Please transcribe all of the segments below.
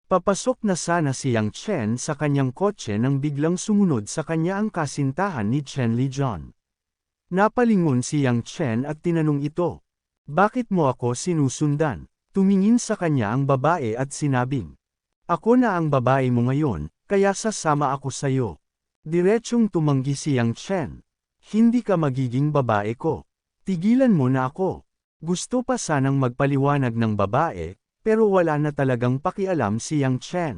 Papasok na sana si Yang Chen sa kanyang kotse nang biglang sumunod sa kanya ang kasintahan ni Chen Lijian. Napalingon si Yang Chen at tinanong ito, "Bakit mo ako sinusundan?" Tumingin sa kanya ang babae at sinabing, "Ako na ang babae mo ngayon, kaya sasama ako sayo." Diretsyong tumanggi si Yang Chen. "Hindi ka magiging babae ko. Tigilan mo na ako." Gusto pa sanang magpaliwanag ng babae, pero wala na talagang pakialam si Yang Chen.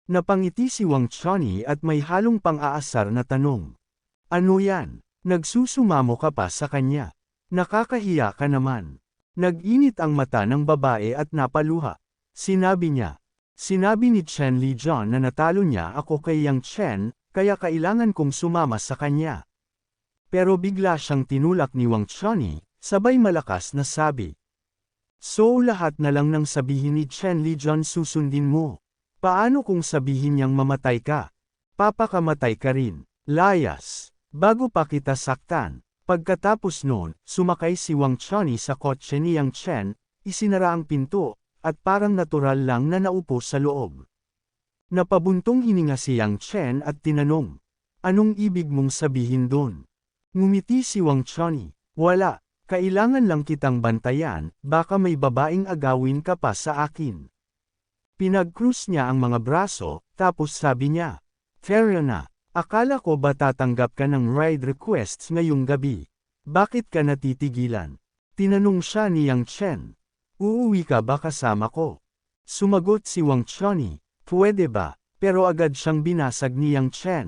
Napangiti si Wang Chonny at may halong pang-aasar na tanong. "Ano yan? Nagsusumamo ka pa sa kanya? Nakakahiya ka naman." Nag-init ang mata ng babae at napaluha. Sinabi niya. Sinabi ni Chen Lijian na natalo niya ako kay Yang Chen, kaya kailangan kong sumama sa kanya. Pero bigla siyang tinulak ni Wang Chonny, sabay malakas na sabi. "So lahat na lang nang sabihin ni Chen Lijian susundin mo. Paano kung sabihin niyang mamatay ka? Papakamatay ka rin. Layas. Bago pa kita saktan." Pagkatapos noon, sumakay si Wang Chonny sa kotse ni Yang Chen, isinara ang pinto, at parang natural lang na naupo sa loob. Napabuntong hininga si Yang Chen at tinanong, "Anong ibig mong sabihin doon?" Ngumiti si Wang Chonny, "Wala, kailangan lang kitang bantayan, baka may babaeng agawin ka pa sa akin." Pinag-cruise niya ang mga braso, tapos sabi niya, "Fair na. Akala ko ba tatanggap ka ng ride requests ngayong gabi? Bakit ka natitigilan?" Tinanong siya ni Yang Chen. "Uuwi ka ba kasama ko?" Sumagot si Wang Chonny, "Pwede ba?" Pero agad siyang binasag ni Yang Chen.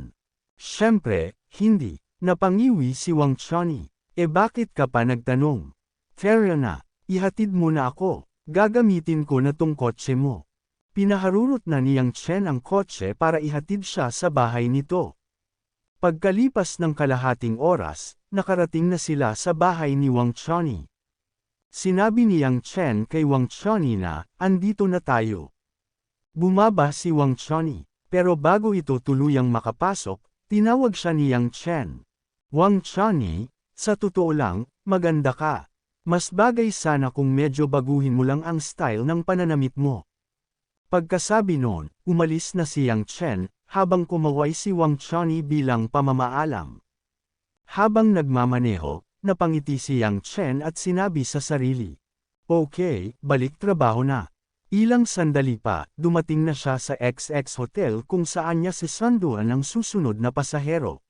"Siyempre, hindi." Napangiwi si Wang Chonny. Bakit ka pa nagtanong?" "Fair na. Ihatid mo na ako. Gagamitin ko na tong kotse mo." Pinaharurot na ni Yang Chen ang kotse para ihatid siya sa bahay nito. Pagkalipas ng kalahating oras, nakarating na sila sa bahay ni Wang Chonny. Sinabi ni Yang Chen kay Wang Chonny na, "Andito na tayo." Bumaba si Wang Chonny, pero bago ito tuluyang makapasok, tinawag siya ni Yang Chen. "Wang Chonny, sa totoo lang, maganda ka. Mas bagay sana kung medyo baguhin mo lang ang style ng pananamit mo." Pagkasabi noon, umalis na si Yang Chen, habang kumaway si Wang Chonny bilang pamamaalam. Habang nagmamaneho, napangiti si Yang Chen at sinabi sa sarili, "Okay, balik trabaho na." Ilang sandali pa, dumating na siya sa XX Hotel kung saan niya sisunduan ang susunod na pasahero.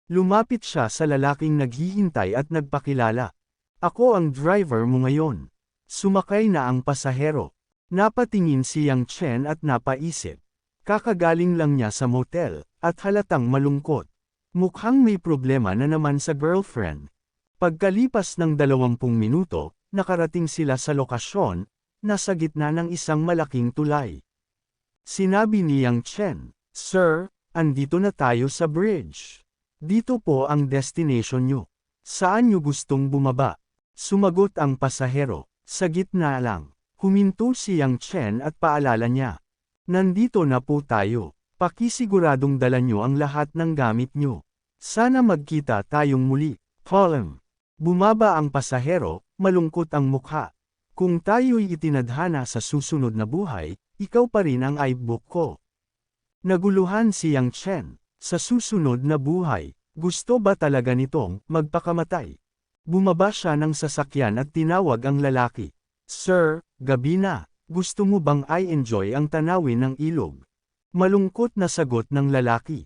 Lumapit siya sa lalaking naghihintay at nagpakilala. "Ako ang driver mo ngayon." Sumakay na ang pasahero. Napatingin si Yang Chen at napaisip. Kakagaling lang niya sa motel, at halatang malungkot. Mukhang may problema na naman sa girlfriend. Pagkalipas ng 20 minuto, nakarating sila sa lokasyon, nasa gitna ng isang malaking tulay. Sinabi ni Yang Chen, "Sir, andito na tayo sa bridge. Dito po ang destination nyo. Saan nyo gustong bumaba?" Sumagot ang pasahero, "Sa gitna lang." Huminto si Yang Chen at paalala niya, "Nandito na po tayo. Pakisiguradong dala nyo ang lahat ng gamit nyo. Sana magkita tayong muli." Column. Bumaba ang pasahero, malungkot ang mukha. "Kung tayo'y itinadhana sa susunod na buhay, ikaw pa rin ang iBook ko." Naguluhan si Yang Chen. Sa susunod na buhay, gusto ba talaga nitong magpakamatay? Bumaba siya ng sasakyan at tinawag ang lalaki. "Sir, gabi na. Gusto mo bang i-enjoy ang tanawin ng ilog?" Malungkot na sagot ng lalaki.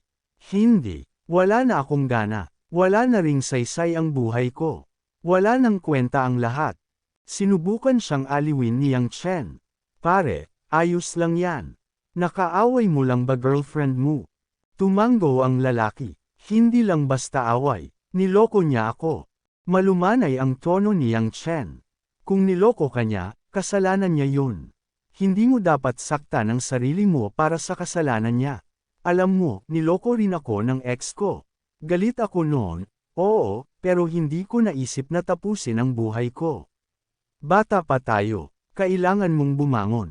"Hindi. Wala na akong gana. Wala na ring saysay ang buhay ko. Wala nang kwenta ang lahat." Sinubukan siyang aliwin ni Yang Chen. "Pare, ayos lang yan. Nakaaway mo lang ba girlfriend mo?" Tumango ang lalaki. "Hindi lang basta away. Niloko niya ako." Malumanay ang tono ni Yang Chen. "Kung niloko ka niya, kasalanan niya yun. Hindi mo dapat saktan ang sarili mo para sa kasalanan niya. Alam mo, niloko rin ako ng ex ko. Galit ako noon, oo, pero hindi ko naisip na tapusin ang buhay ko. Bata pa tayo, kailangan mong bumangon."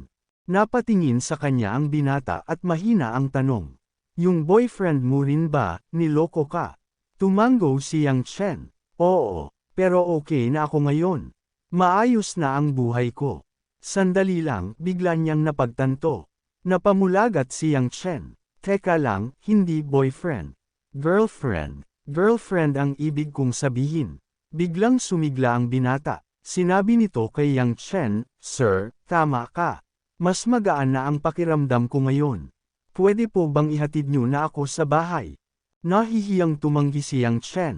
Napatingin sa kanya ang binata at mahina ang tanong. "Yung boyfriend mo rin ba, niloko ka?" Tumango si Yang Chen. "Oo, pero okay na ako ngayon. Maayos na ang buhay ko." Sandali lang, bigla niyang napagtanto. Napamulagat si Yang Chen. Teka lang, hindi boyfriend. Girlfriend. Girlfriend ang ibig kong sabihin. Biglang sumigla ang binata. Sinabi nito kay Yang Chen, Sir, tama ka. Mas magaan na ang pakiramdam ko ngayon. Pwede po bang ihatid niyo na ako sa bahay? Nahihiyang tumanggi si Yang Chen.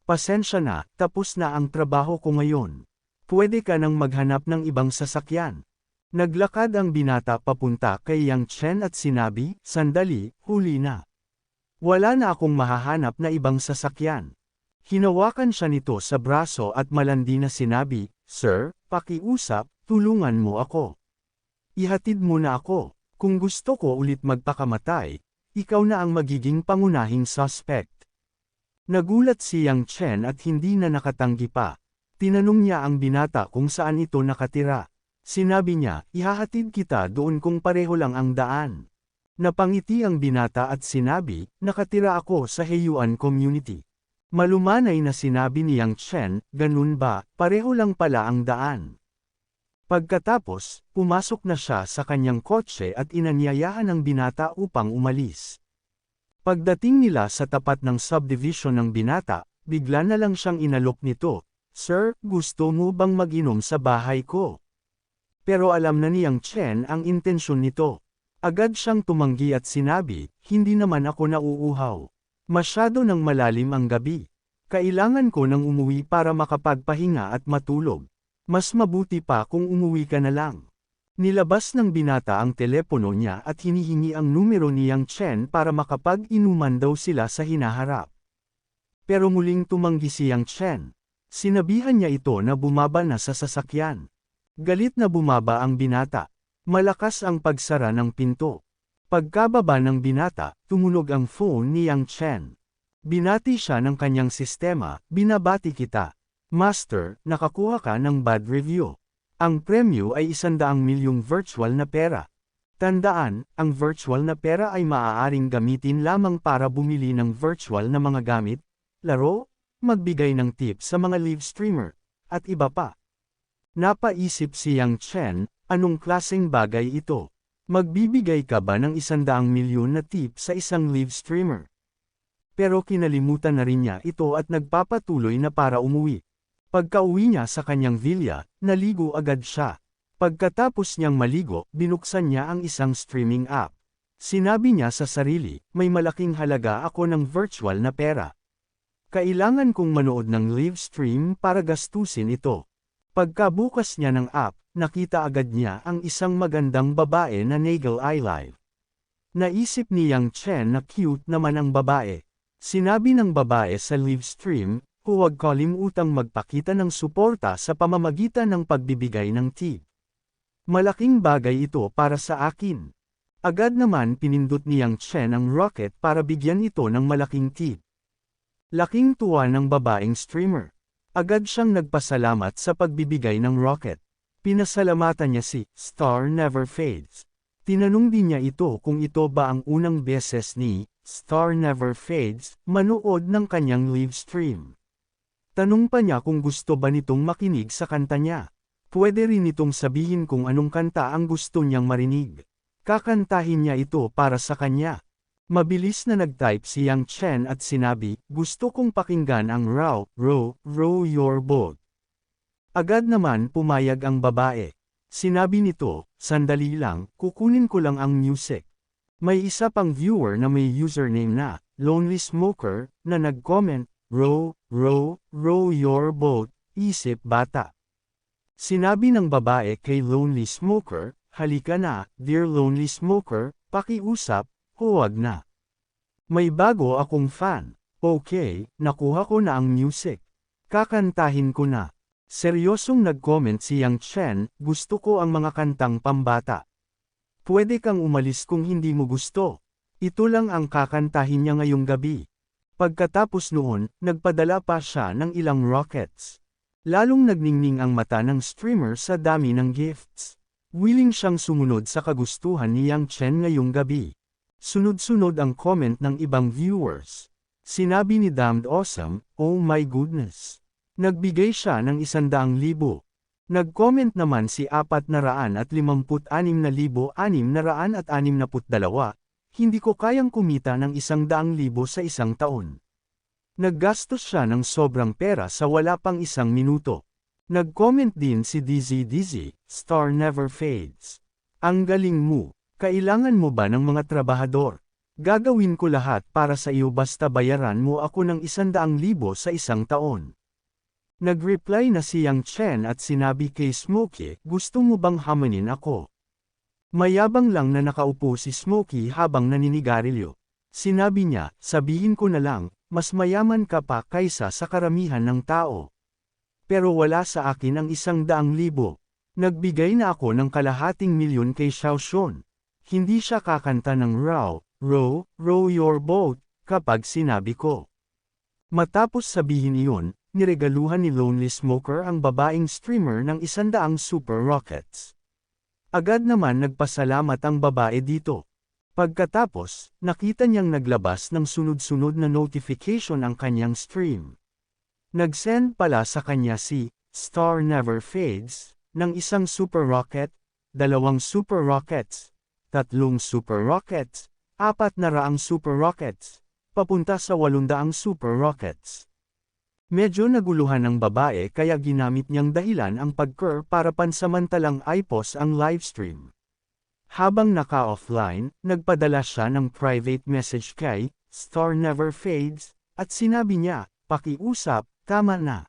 Pasensya na, tapos na ang trabaho ko ngayon. Pwede ka nang maghanap ng ibang sasakyan. Naglakad ang binata papunta kay Yang Chen at sinabi, sandali, huli na. Wala na akong mahahanap na ibang sasakyan. Hinawakan siya nito sa braso at malandi na sinabi, Sir, pakiusap, tulungan mo ako. Ihatid mo na ako. Kung gusto ko ulit magpakamatay, ikaw na ang magiging pangunahing suspect. Nagulat si Yang Chen at hindi na nakatanggi pa. Tinanong niya ang binata kung saan ito nakatira. Sinabi niya, ihahatid kita doon kung pareho lang ang daan. Napangiti ang binata at sinabi, nakatira ako sa Heyuan Community. Malumanay na sinabi ni Yang Chen, ganun ba, pareho lang pala ang daan. Pagkatapos, pumasok na siya sa kanyang kotse at inanyayahan ang binata upang umalis. Pagdating nila sa tapat ng subdivision ng binata, bigla na lang siyang inalok nito, Sir, gusto mo bang mag-inom sa bahay ko? Pero alam na ni Yang Chen ang intensyon nito. Agad siyang tumanggi at sinabi, hindi naman ako nauuhaw. Masyado nang malalim ang gabi. Kailangan ko nang umuwi para makapagpahinga at matulog. Mas mabuti pa kung umuwi ka na lang. Nilabas ng binata ang telepono niya at hinihingi ang numero ni Yang Chen para makapag-inuman daw sila sa hinaharap. Pero muling tumanggi si Yang Chen. Sinabihan niya ito na bumaba na sa sasakyan. Galit na bumaba ang binata. Malakas ang pagsara ng pinto. Pagkababa ng binata, tumunog ang phone ni Yang Chen. Binati siya ng kanyang sistema, binabati kita. Master, nakakuha ka ng bad review. Ang premyo ay 100 milyong virtual na pera. Tandaan, ang virtual na pera ay maaaring gamitin lamang para bumili ng virtual na mga gamit, laro, magbigay ng tip sa mga live streamer, at iba pa. Napaisip si Yang Chen, anong klaseng bagay ito? Magbibigay ka ba ng 100 milyon na tip sa isang live streamer? Pero kinalimutan na rin niya ito at nagpapatuloy na para umuwi. Pagka-uwi niya sa kanyang villa, naligo agad siya. Pagkatapos niyang maligo, binuksan niya ang isang streaming app. Sinabi niya sa sarili, may malaking halaga ako ng virtual na pera. Kailangan kong manood ng live stream para gastusin ito. Pagkabukas niya ng app, nakita agad niya ang isang magandang babae na Nagel Live. Naisip ni Yang Chen na cute naman ang babae. Sinabi ng babae sa live stream, huwag kalimutang magpakita ng suporta sa pamamagitan ng pagbibigay ng tip. Malaking bagay ito para sa akin. Agad naman pinindot ni Yang Chen ang rocket para bigyan ito ng malaking tip. Laking tuwa ng babaeng streamer. Agad siyang nagpasalamat sa pagbibigay ng rocket. Pinasalamatan niya si Star Never Fades. Tinanong din niya ito kung ito ba ang unang beses ni Star Never Fades manood ng kanyang live stream. Tanong pa niya kung gusto ba nitong makinig sa kanta niya. Pwede rin itong sabihin kung anong kanta ang gusto niyang marinig. Kakantahin niya ito para sa kanya. Mabilis na nag-type si Yang Chen at sinabi, gusto kong pakinggan ang row your boat. Agad naman pumayag ang babae. Sinabi nito, sandali lang, kukunin ko lang ang music. May isa pang viewer na may username na, Lonely Smoker, na nag-comment, row your boat, isip bata. Sinabi ng babae kay Lonely Smoker, halika na, dear Lonely Smoker, pakiusap, huwag na. May bago akong fan. Okay, nakuha ko na ang music. Kakantahin ko na. Seryosong nag-comment si Yang Chen, gusto ko ang mga kantang pambata. Pwede kang umalis kung hindi mo gusto. Ito lang ang kakantahin niya ngayong gabi. Pagkatapos noon, nagpadala pa siya ng ilang rockets. Lalong nagningning ang mata ng streamer sa dami ng gifts. Willing siyang sumunod sa kagustuhan ni Yang Chen ngayong gabi. Sunod-sunod ang comment ng ibang viewers. Sinabi ni Damned Awesome, oh my goodness. Nagbigay siya ng 100,000. Nag-comment naman si 456,662, hindi ko kayang kumita ng 100,000 sa isang taon. Naggastos siya ng sobrang pera sa wala pang isang minuto. Nag-comment din si Dizzy Dizzy, Star Never Fades. Ang galing mo, kailangan mo ba ng mga trabahador? Gagawin ko lahat para sa iyo basta bayaran mo ako ng 100,000 sa isang taon. Nag-reply na si Yang Chen at sinabi kay Smokey, gusto mo bang hamanin ako? Mayabang lang na nakaupo si Smokey habang naninigarilyo. Sinabi niya, sabihin ko na lang, mas mayaman ka pa kaysa sa karamihan ng tao. Pero wala sa akin ang 100,000. Nagbigay na ako ng ₱250,000 kay Xiaoxun. Hindi siya kakanta ng row your boat, kapag sinabi ko. Matapos sabihin iyon, niregaluhan ni Lonely Smoker ang babaeng streamer ng 100 super rockets. Agad naman nagpasalamat ang babae dito. Pagkatapos, nakita niyang naglabas ng sunod-sunod na notification ang kanyang stream. Nag-send pala sa kanya si Star Never Fades ng 1 super rocket, 2 super rockets, 3 super rockets, 400 super rockets, papunta sa 800 super rockets. Medyo naguluhan ang babae kaya ginamit niyang dahilan ang pag-cur para pansamantalang i-pause ang livestream. Habang naka-offline, nagpadala siya ng private message kay Star Never Fades, at sinabi niya, pakiusap, tama na.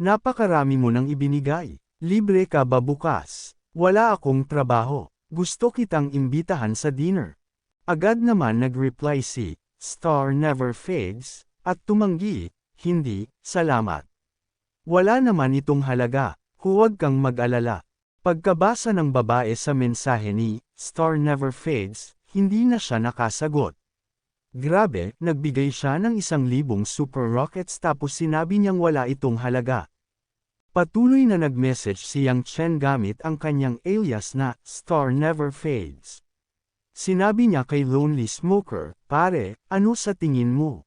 Napakarami mo nang ibinigay. Libre ka ba bukas? Wala akong trabaho. Gusto kitang imbitahan sa dinner. Agad naman nag-reply si Star Never Fades, at tumanggi, hindi, salamat. Wala naman itong halaga, huwag kang mag-alala. Pagkabasa ng babae sa mensahe ni Star Never Fades, hindi na siya nakasagot. Grabe, nagbigay siya ng 1,000 super rockets tapos sinabi niyang wala itong halaga. Patuloy na nag-message si Yang Chen gamit ang kanyang alias na Star Never Fades. Sinabi niya kay Lonely Smoker, pare, ano sa tingin mo?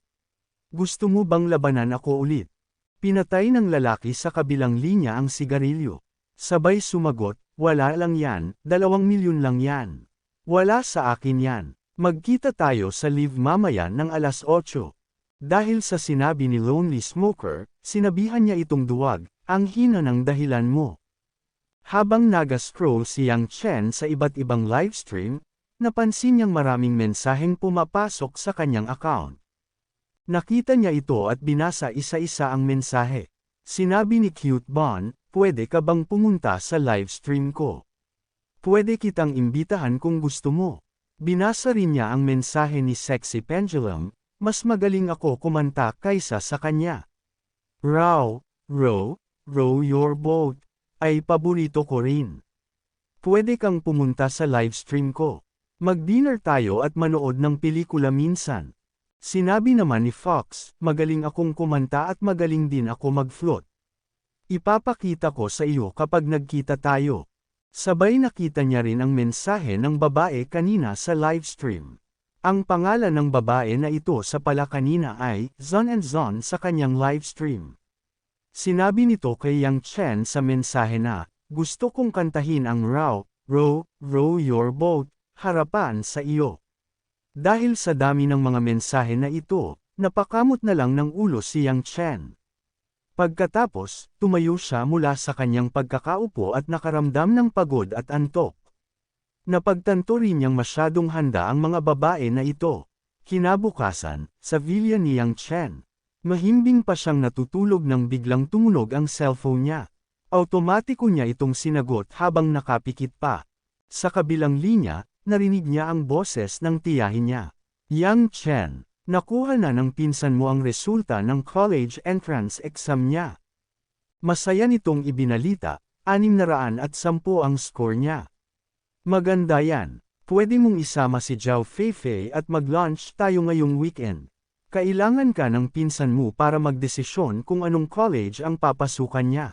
Gusto mo bang labanan ako ulit? Pinatay ng lalaki sa kabilang linya ang sigarilyo. Sabay sumagot, wala lang yan, 2,000,000 lang yan. Wala sa akin yan. Magkita tayo sa live mamaya ng 8:00. Dahil sa sinabi ni Lonely Smoker, sinabihan niya itong duwag, ang hina ng dahilan mo. Habang naga-scroll si Yang Chen sa iba't ibang livestream, napansin niyang maraming mensaheng pumapasok sa kanyang account. Nakita niya ito at binasa isa-isa ang mensahe. Sinabi ni Cute Bon, pwede ka bang pumunta sa livestream ko? Pwede kitang imbitahan kung gusto mo. Binasa rin niya ang mensahe ni Sexy Pendulum, mas magaling ako kumanta kaysa sa kanya. Row your boat, ay paborito ko rin. Pwede kang pumunta sa livestream ko. Mag-dinner tayo at manood ng pelikula minsan. Sinabi naman ni Fox, magaling akong kumanta at magaling din ako mag-float. Ipapakita ko sa iyo kapag nagkita tayo. Sabay nakita niya rin ang mensahe ng babae kanina sa livestream. Ang pangalan ng babae na ito sa pala kanina ay Zon and Zon sa kanyang livestream. Sinabi nito kay Yang Chen sa mensahe na, gusto kong kantahin ang row your boat, harapan sa iyo. Dahil sa dami ng mga mensahe na ito, napakamot na lang ng ulo si Yang Chen. Pagkatapos, tumayo siya mula sa kanyang pagkakaupo at nakaramdam ng pagod at antok. Napagtanto rin niyang masyadong handa ang mga babae na ito. Kinabukasan, sa villa ni Yang Chen. Mahimbing pa siyang natutulog nang biglang tumunog ang cellphone niya. Automatiko niya itong sinagot habang nakapikit pa. Sa kabilang linya, narinig niya ang boses ng tiyahin niya. Yang Chen, nakuha na ng pinsan mo ang resulta ng college entrance exam niya. Masaya nitong ibinalita, 610 ang score niya. Maganda yan, pwede mong isama si Zhao Feifei at mag-lunch tayo ngayong weekend. Kailangan ka ng pinsan mo para magdesisyon kung anong college ang papasukan niya.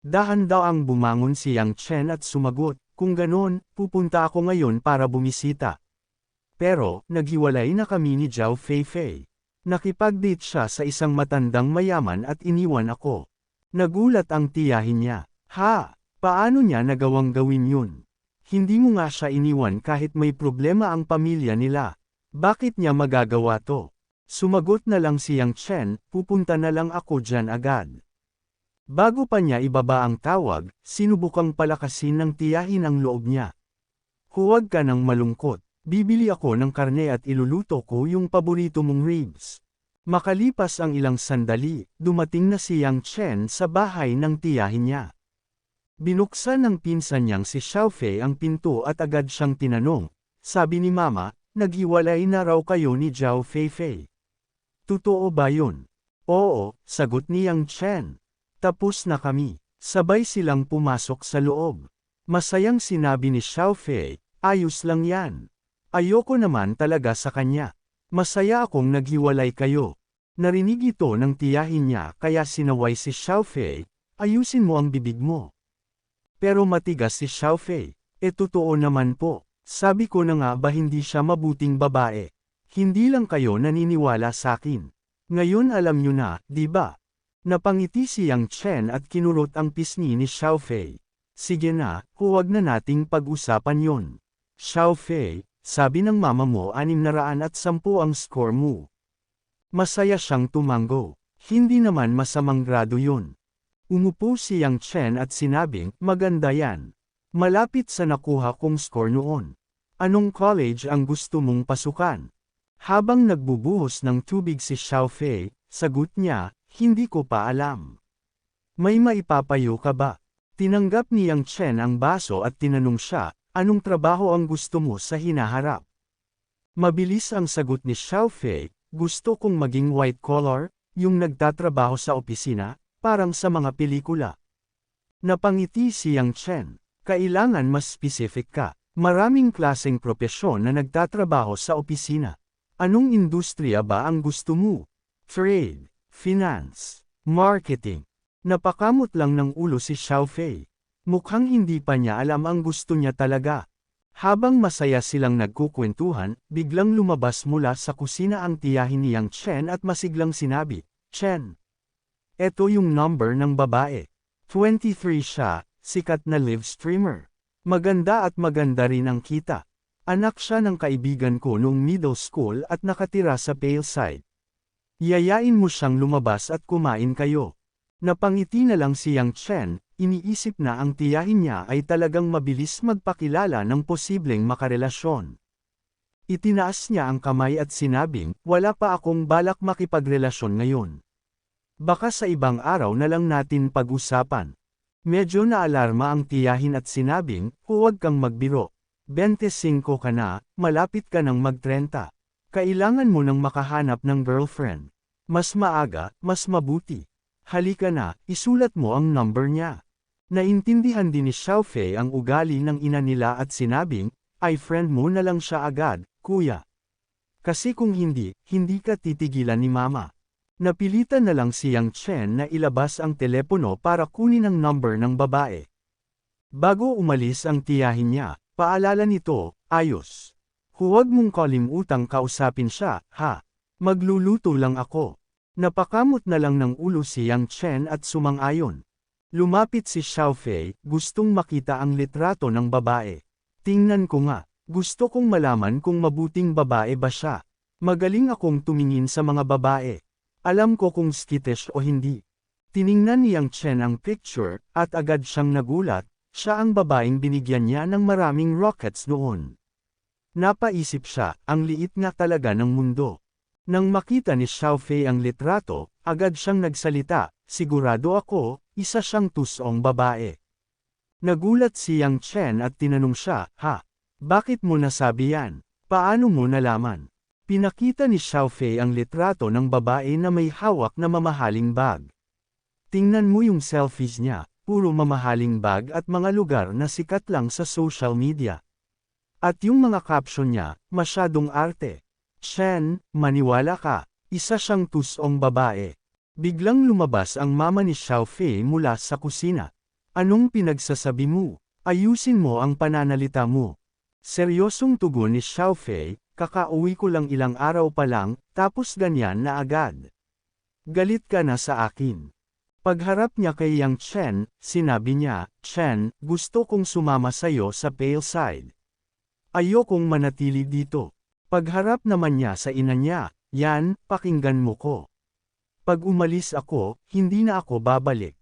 Dahan-daang bumangon si Yang Chen at sumagot. Kung ganon, pupunta ako ngayon para bumisita. Pero, naghiwalay na kami ni Zhao Feifei. Nakipag-date siya sa isang matandang mayaman at iniwan ako. Nagulat ang tiyahin niya. Ha? Paano niya nagawang gawin yun? Hindi mo nga siya iniwan kahit may problema ang pamilya nila. Bakit niya magagawa to? Sumagot na lang si Yang Chen, pupunta na lang ako dyan agad. Bago pa niya ibaba ang tawag, sinubukang palakasin ng tiyahin ang loob niya. Huwag ka nang malungkot. Bibili ako ng karne at iluluto ko yung paborito mong ribs. Makalipas ang ilang sandali, dumating na si Yang Chen sa bahay ng tiyahin niya. Binuksan ng pinsan niyang si Xiaofei ang pinto at agad siyang tinanong. Sabi ni Mama, naghiwalay na raw kayo ni Zhao Feifei. Totoo ba yun? Oo, sagot ni Yang Chen. Tapos na kami. Sabay silang pumasok sa loob. Masayang sinabi ni Xiaofei, ayos lang yan. Ayoko naman talaga sa kanya. Masaya akong naghiwalay kayo. Narinig ito ng tiyahin niya kaya sinaway si Xiaofei, ayusin mo ang bibig mo. Pero matigas si Xiaofei. Totoo naman po. Sabi ko na nga ba hindi siya mabuting babae. Hindi lang kayo naniniwala sa akin. Ngayon alam niyo na, di ba? Napangiti si Yang Chen at kinurot ang pisngi ni Xiaofei. Sige na, huwag na nating pag-usapan yon. Xiaofei, sabi ng mama mo 610 ang score mo. Masaya siyang tumango. Hindi naman masamang grado yun. Umupo si Yang Chen at sinabing, maganda yan. Malapit sa nakuha kong score noon. Anong college ang gusto mong pasukan? Habang nagbubuhos ng tubig si Xiaofei, sagot niya, hindi ko pa alam. May maipapayo ka ba? Tinanggap ni Yang Chen ang baso at tinanong siya, anong trabaho ang gusto mo sa hinaharap? Mabilis ang sagot ni Xiaofei, gusto kong maging white collar, yung nagtatrabaho sa opisina, parang sa mga pelikula. Napangiti si Yang Chen. Kailangan mas specific ka. Maraming klaseng propesyon na nagtatrabaho sa opisina. Anong industriya ba ang gusto mo? Trade, finance, marketing. Napakamot lang ng ulo si Xiaofei. Mukhang hindi pa niya alam ang gusto niya talaga. Habang masaya silang nagkukwentuhan, biglang lumabas mula sa kusina ang tiyahin ni Yang Chen at masiglang sinabi, Chen. Eto yung number ng babae. 23 siya, sikat na live streamer. Maganda at maganda rin ang kita. Anak siya ng kaibigan ko noong middle school at nakatira sa Paleside. Yayain mo siyang lumabas at kumain kayo. Napangiti na lang si Yang Chen, iniisip na ang tiyahin niya ay talagang mabilis magpakilala ng posibleng makarelasyon. Itinaas niya ang kamay at sinabing, wala pa akong balak makipagrelasyon ngayon. Baka sa ibang araw na lang natin pag-usapan. Medyo naalarma ang tiyahin at sinabing, huwag kang magbiro. 25 ka na, malapit ka nang mag-30. Kailangan mo nang makahanap ng girlfriend. Mas maaga, mas mabuti. Halika na, isulat mo ang number niya. Naintindihan din ni Xiaofei ang ugali ng ina nila at sinabing, ay friend mo na lang siya agad, kuya. Kasi kung hindi, hindi ka titigilan ni mama. Napilitan na lang si Yang Chen na ilabas ang telepono para kunin ang number ng babae. Bago umalis ang tiyahin niya, paalala nito, ayos. Huwag mong kalimutang kausapin siya, ha? Magluluto lang ako. Napakamot na lang ng ulo si Yang Chen at sumang-ayon. Lumapit si Xiaofei, gustong makita ang litrato ng babae. Tingnan ko nga, gusto kong malaman kung mabuting babae ba siya. Magaling akong tumingin sa mga babae. Alam ko kung skittish o hindi. Tiningnan ni Yang Chen ang picture, at agad siyang nagulat, siya ang babaeng binigyan niya ng maraming rockets noon. Napaisip siya, ang liit nga talaga ng mundo. Nang makita ni Xiaofei ang litrato, agad siyang nagsalita, sigurado ako, isa siyang tusong babae. Nagulat si Yang Chen at tinanong siya, ha? Bakit mo nasabi yan? Paano mo nalaman? Pinakita ni Xiaofei ang litrato ng babae na may hawak na mamahaling bag. Tingnan mo yung selfies niya, puro mamahaling bag at mga lugar na sikat lang sa social media. At yung mga caption niya, masyadong arte. Chen, maniwala ka, isa siyang tusong babae. Biglang lumabas ang mama ni Xiaofei mula sa kusina. Anong pinagsasabi mo? Ayusin mo ang pananalita mo. Seryosong tugon ni Xiaofei, kakauwi ko lang ilang araw pa lang, tapos ganyan na agad. Galit ka na sa akin. Pagharap niya kay Yang Chen, sinabi niya, Chen, gusto kong sumama sa'yo sa pale side. Ayokong manatili dito. Pagharap naman niya sa ina niya, yan, pakinggan mo ko. Pag umalis ako, hindi na ako babalik.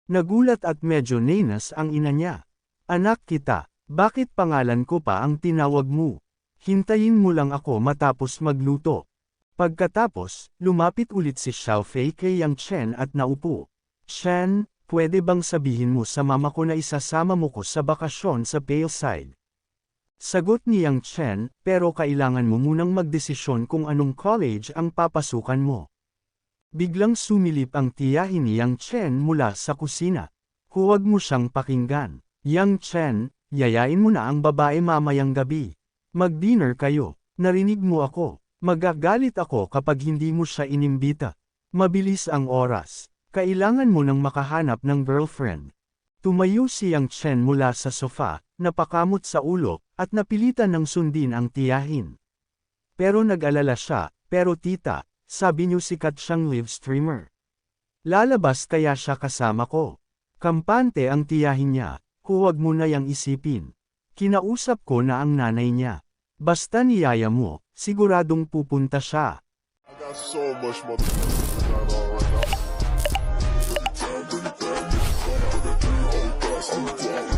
Nagulat at medyo nainas ang ina niya. Anak kita, bakit pangalan ko pa ang tinawag mo? Hintayin mo lang ako matapos magluto. Pagkatapos, lumapit ulit si Xiaofei kay Yang Chen at naupo. Chen, pwede bang sabihin mo sa mama ko na isasama mo ko sa bakasyon sa pale side? Sagot ni Yang Chen, pero kailangan mo munang magdesisyon kung anong college ang papasukan mo. Biglang sumilip ang tiyahin ni Yang Chen mula sa kusina. Huwag mo siyang pakinggan. Yang Chen, yayain mo na ang babae mamayang gabi. Mag-dinner kayo. Narinig mo ako. Magagalit ako kapag hindi mo siya inimbita. Mabilis ang oras. Kailangan mo nang makahanap ng girlfriend. Tumayo si Yang Chen mula sa sofa, napakamot sa ulo, at napilitan ng sundin ang tiyahin. Pero nag-alala siya, pero tita, sabi niyo sikat siyang live streamer. Lalabas kaya siya kasama ko. Kampante ang tiyahin niya, huwag mo na yang isipin. Kinausap ko na ang nanay niya. Basta niyaya mo, siguradong pupunta siya. I got so much motherfucking right now.